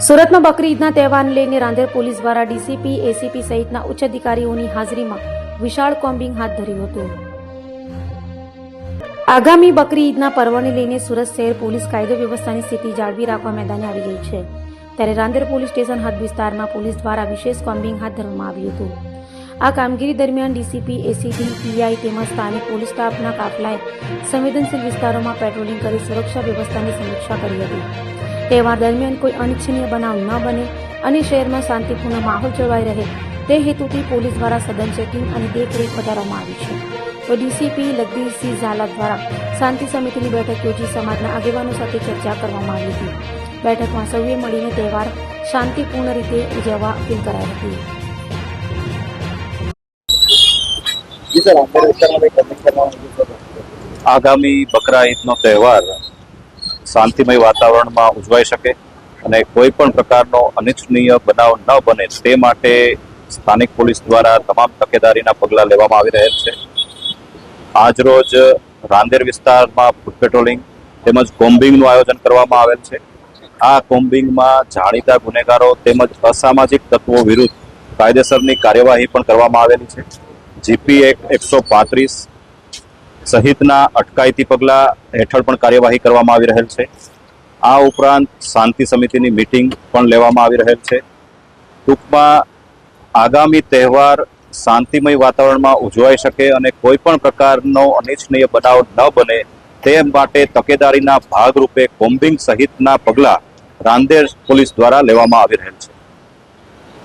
સુરતમાં બકરી ઈદના તહેવારને લઈને રાંદેર પોલીસ દ્વારા ડીસીપી, એસીપી સહિતના ઉચ્ચ અધિકારીઓની હાજરીમાં વિશાળ કોમ્બિંગ હાથ ધર્યું હતું. આગામી બકરી ઈદના પર્વને લઈને સુરત શહેર પોલીસ કાયદો વ્યવસ્થાની સ્થિતિ જાળવી રાખવા મેદાને આવી ગઈ છે. ત્યારે રાંદેર પોલીસ સ્ટેશન હદ વિસ્તારમાં પોલીસ દ્વારા વિશેષ કોમ્બિંગ હાથ ધરવામાં આવ્યું હતું. આ કામગીરી દરમિયાન ડીસીપી, એસીપી, પીઆઈ તેમજ સ્થાનિક પોલીસ સ્ટાફના કાફલાએ સંવેદનશીલ વિસ્તારોમાં પેટ્રોલિંગ કરી સુરક્ષા વ્યવસ્થાની સમીક્ષા કરી હતી. તહેવાર દરમિયાન કોઈ અનિચ્છનીય બનાવ ન બને અને શહેરમાં શાંતિપૂર્ણ માહોલ જળવાઈ રહે તે હેતુથી પોલીસ દ્વારા સઘન ચેકિંગ અને દેખરેખ વધારવામાં આવી છે. તો ડીસીપી લગદીરસિંહ ઝાલા દ્વારા શાંતિ સમિતિની બેઠક યોજી સમાજના આગેવાનો સાથે ચર્ચા કરવામાં આવી હતી. બેઠકમાં સૌએ મળીને તહેવાર શાંતિપૂર્ણ રીતે ઉજવવા અપીલ કરાઈ હતી. આગામી બકરા ઈદનો તહેવાર શાંતિમય વાતાવરણમાં ઉજવાઈ શકે અને કોઈ પણ પ્રકારનો અનિચ્છનીય બનાવ ન બને તે માટે સ્થાનિક પોલીસ દ્વારા તમામ તકેદારીના પગલાં લેવામાં આવી રહેલ છે. આજરોજ રાંદેર વિસ્તારમાં ફૂટ પેટ્રોલિંગ તેમજ કોમ્બિંગનું આયોજન કરવામાં આવેલ છે. આ કોમ્બિંગમાં જાણીતા ગુનેગારો તેમજ અસામાજિક તત્વો વિરુદ્ધ કાયદેસરની કાર્યવાહી પણ કરવામાં આવેલી છે. જીપી એક્ટ 135 સહિતના અટકાયતી પગલાં હેઠળ પણ કાર્યવાહી કરવામાં આવી રહેલ છે. આ ઉપરાંત શાંતિ સમિતિની મીટિંગ પણ લેવામાં આવી રહેલ છે. ટૂંકમાં આગામી તહેવાર શાંતિમય વાતાવરણમાં ઉજવાઈ શકે અને કોઈ પણ પ્રકારનો અનિચ્છનીય બનાવ ન બને તે માટે તકેદારીના ભાગરૂપે કોમ્બિંગ સહિતના પગલાં રાંદેર પોલીસ દ્વારા લેવામાં આવી રહેલ છે.